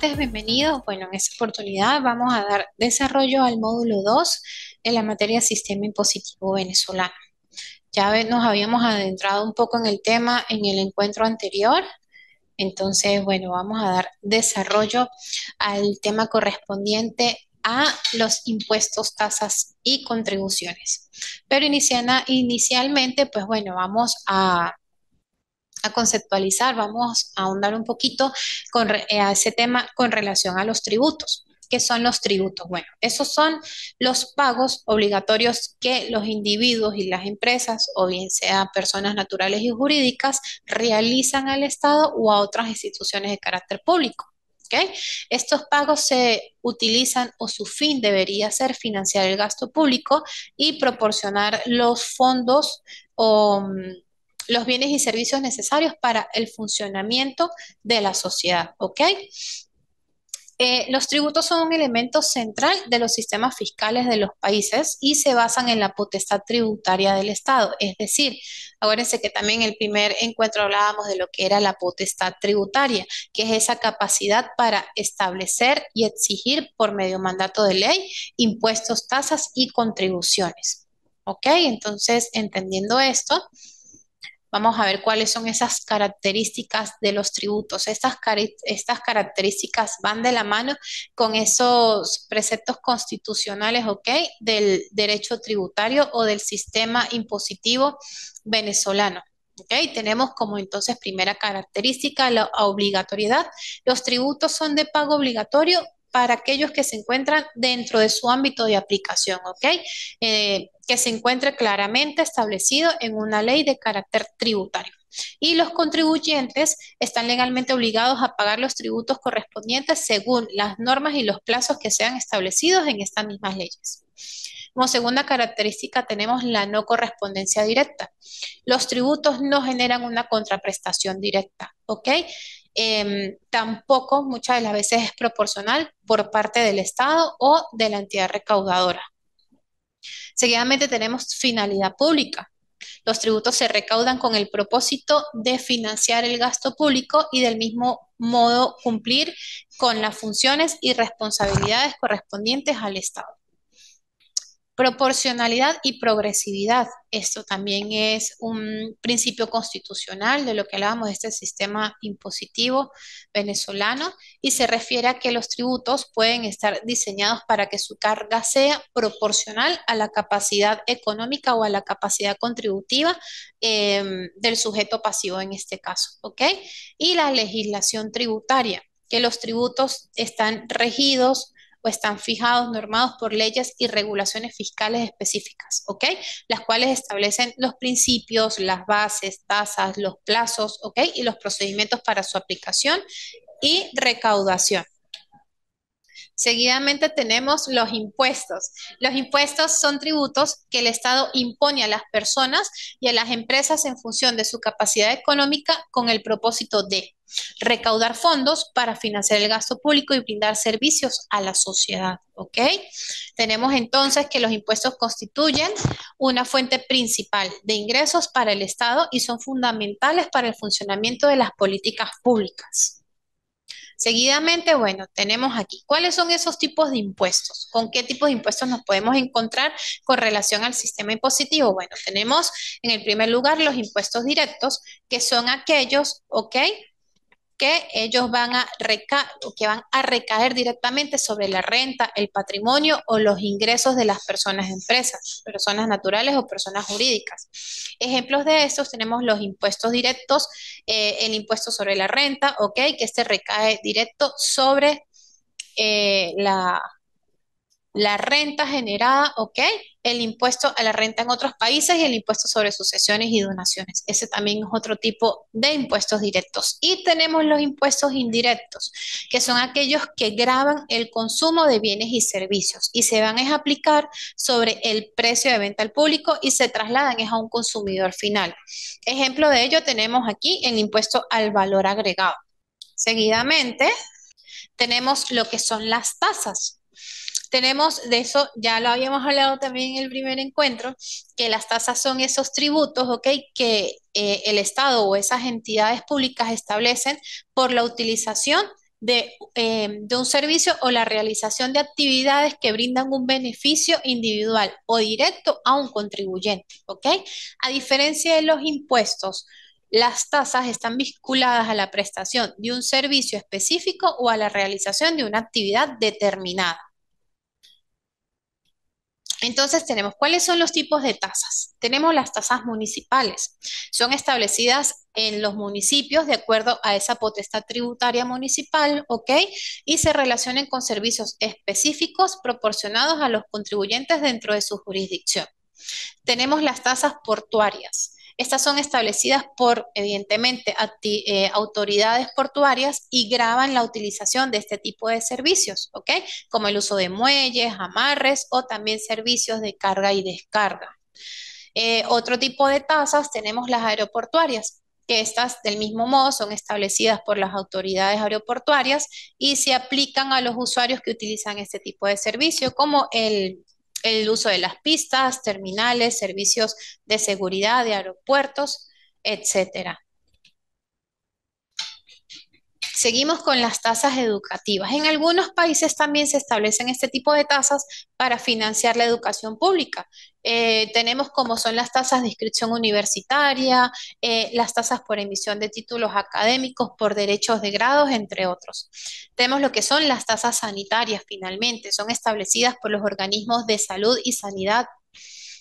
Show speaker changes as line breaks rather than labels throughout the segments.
estudiantes, bienvenidos. Bueno, en esta oportunidad vamos a dar desarrollo al módulo 2 de la materia Sistema Impositivo Venezolano. Nos habíamos adentrado un poco en el tema en el encuentro anterior. Entonces, bueno, vamos a dar desarrollo al tema correspondiente a los impuestos, tasas y contribuciones. Pero inicialmente, pues bueno, vamos a conceptualizar, vamos a ahondar un poquito a ese tema con relación a los tributos. ¿Qué son los tributos? Bueno, esos son los pagos obligatorios que los individuos y las empresas, o bien sea personas naturales y jurídicas, realizan al Estado o a otras instituciones de carácter público. ¿Okay? Estos pagos se utilizan o su fin debería ser financiar el gasto público y proporcionar los fondos o los bienes y servicios necesarios para el funcionamiento de la sociedad, ¿ok? Los tributos son un elemento central de los sistemas fiscales de los países y se basan en la potestad tributaria del Estado. Es decir, acuérdense que también en el primer encuentro hablábamos de lo que era la potestad tributaria, que es esa capacidad para establecer y exigir por medio mandato de ley impuestos, tasas y contribuciones. ¿Ok? Entonces, entendiendo esto, vamos a ver cuáles son esas características de los tributos. Estas características van de la mano con esos preceptos constitucionales, ¿ok? Del derecho tributario o del sistema impositivo venezolano. ¿Ok? Tenemos como entonces primera característica la obligatoriedad. Los tributos son de pago obligatorio para aquellos que se encuentran dentro de su ámbito de aplicación, ¿ok? Que se encuentre claramente establecido en una ley de carácter tributario. Y los contribuyentes están legalmente obligados a pagar los tributos correspondientes según las normas y los plazos que sean establecidos en estas mismas leyes. Como segunda característica tenemos la no correspondencia directa. Los tributos no generan una contraprestación directa, ¿ok? Tampoco muchas de las veces es proporcional por parte del Estado o de la entidad recaudadora. Seguidamente tenemos finalidad pública. Los tributos se recaudan con el propósito de financiar el gasto público y del mismo modo cumplir con las funciones y responsabilidades correspondientes al Estado. Proporcionalidad y progresividad. Esto también es un principio constitucional de lo que hablábamos de este sistema impositivo venezolano y se refiere a que los tributos pueden estar diseñados para que su carga sea proporcional a la capacidad económica o a la capacidad contributiva del sujeto pasivo en este caso, ¿ok? Y la legislación tributaria, que los tributos están regidos o están fijados, normados por leyes y regulaciones fiscales específicas, ¿ok? Las cuales establecen los principios, las bases, tasas, los plazos, ¿ok? Y los procedimientos para su aplicación y recaudación. Seguidamente tenemos los impuestos. Los impuestos son tributos que el Estado impone a las personas y a las empresas en función de su capacidad económica con el propósito de recaudar fondos para financiar el gasto público y brindar servicios a la sociedad, ¿ok? Tenemos entonces que los impuestos constituyen una fuente principal de ingresos para el Estado y son fundamentales para el funcionamiento de las políticas públicas. Seguidamente, bueno, tenemos aquí, ¿cuáles son esos tipos de impuestos? ¿Con qué tipos de impuestos nos podemos encontrar con relación al sistema impositivo? Bueno, tenemos en el primer lugar los impuestos directos, que son aquellos, ¿ok? Que ellos que van a recaer directamente sobre la renta, el patrimonio o los ingresos de las personas empresas, personas naturales o personas jurídicas. Ejemplos de estos tenemos los impuestos directos, el impuesto sobre la renta, ¿ok? Que este recae directo sobre la renta generada, ¿ok? El impuesto a la renta en otros países y el impuesto sobre sucesiones y donaciones. Ese también es otro tipo de impuestos directos. Y tenemos los impuestos indirectos, que son aquellos que gravan el consumo de bienes y servicios y se van a aplicar sobre el precio de venta al público y se trasladan a un consumidor final. Ejemplo de ello tenemos aquí el impuesto al valor agregado. Seguidamente, tenemos lo que son las tasas. Tenemos, de eso ya lo habíamos hablado también en el primer encuentro, que las tasas son esos tributos, ¿ok? Que el Estado o esas entidades públicas establecen por la utilización de un servicio o la realización de actividades que brindan un beneficio individual o directo a un contribuyente, ¿ok? A diferencia de los impuestos, las tasas están vinculadas a la prestación de un servicio específico o a la realización de una actividad determinada. Entonces tenemos, ¿cuáles son los tipos de tasas? Tenemos las tasas municipales. Son establecidas en los municipios de acuerdo a esa potestad tributaria municipal, ¿ok? Y se relacionan con servicios específicos proporcionados a los contribuyentes dentro de su jurisdicción. Tenemos las tasas portuarias. Estas son establecidas por, evidentemente, autoridades portuarias y graban la utilización de este tipo de servicios, ¿ok? Como el uso de muelles, amarres o también servicios de carga y descarga. Otro tipo de tasas tenemos las aeroportuarias, que estas del mismo modo son establecidas por las autoridades aeroportuarias y se aplican a los usuarios que utilizan este tipo de servicio, como el uso de las pistas, terminales, servicios de seguridad de aeropuertos, etcétera. Seguimos con las tasas educativas. En algunos países también se establecen este tipo de tasas para financiar la educación pública. Tenemos como son las tasas de inscripción universitaria, las tasas por emisión de títulos académicos, por derechos de grados, entre otros. Tenemos lo que son las tasas sanitarias, finalmente, son establecidas por los organismos de salud y sanidad,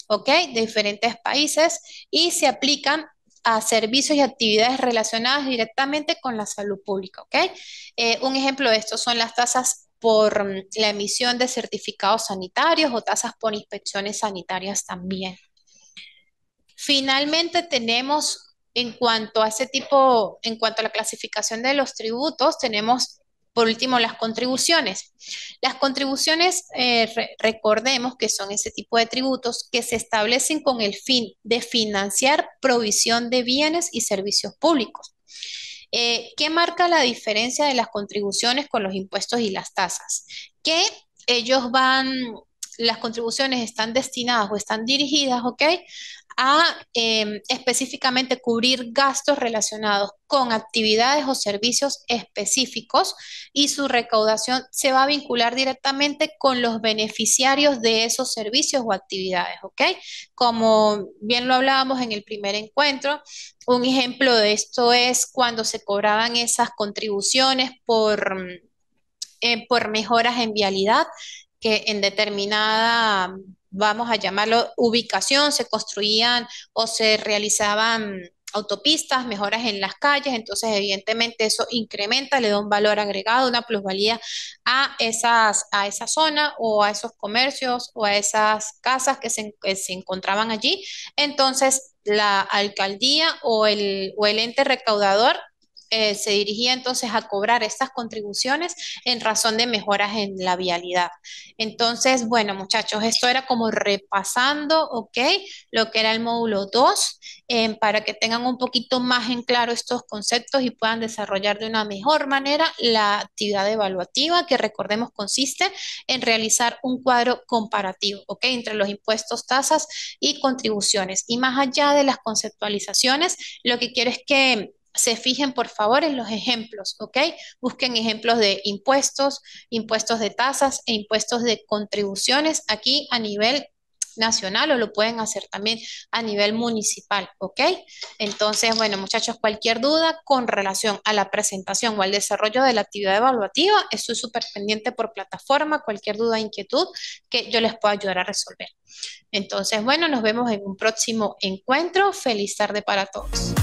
¿ok? De diferentes países y se aplican a servicios y actividades relacionadas directamente con la salud pública, ¿ok? Un ejemplo de esto son las tasas por la emisión de certificados sanitarios o tasas por inspecciones sanitarias también. Finalmente tenemos, en cuanto a ese tipo, en cuanto a la clasificación de los tributos, tenemos por último las contribuciones. Las contribuciones, recordemos que son ese tipo de tributos que se establecen con el fin de financiar provisión de bienes y servicios públicos. ¿Qué marca la diferencia de las contribuciones con los impuestos y las tasas? Que ellos van, las contribuciones están destinadas o están dirigidas, ¿ok? A específicamente cubrir gastos relacionados con actividades o servicios específicos y su recaudación se va a vincular directamente con los beneficiarios de esos servicios o actividades, ¿ok? Como bien lo hablábamos en el primer encuentro, un ejemplo de esto es cuando se cobraban esas contribuciones por mejoras en vialidad, que en determinada, vamos a llamarlo, ubicación, se construían o se realizaban autopistas, mejoras en las calles, entonces evidentemente eso incrementa, le da un valor agregado, una plusvalía a esa zona o a esos comercios o a esas casas que se encontraban allí. Entonces la alcaldía o el ente recaudador se dirigía entonces a cobrar estas contribuciones en razón de mejoras en la vialidad. Entonces, bueno, muchachos, esto era como repasando, ¿ok? Lo que era el módulo 2, para que tengan un poquito más en claro estos conceptos y puedan desarrollar de una mejor manera la actividad evaluativa, que recordemos consiste en realizar un cuadro comparativo, ¿ok? Entre los impuestos, tasas y contribuciones. Y más allá de las conceptualizaciones, lo que quiero es que se fijen por favor en los ejemplos, ¿ok? Busquen ejemplos de impuestos, impuestos de tasas e impuestos de contribuciones aquí a nivel nacional o lo pueden hacer también a nivel municipal, ¿ok? Entonces, bueno, muchachos, cualquier duda con relación a la presentación o al desarrollo de la actividad evaluativa, estoy súper pendiente por plataforma, cualquier duda, inquietud que yo les pueda ayudar a resolver. Entonces, bueno, nos vemos en un próximo encuentro. Feliz tarde para todos.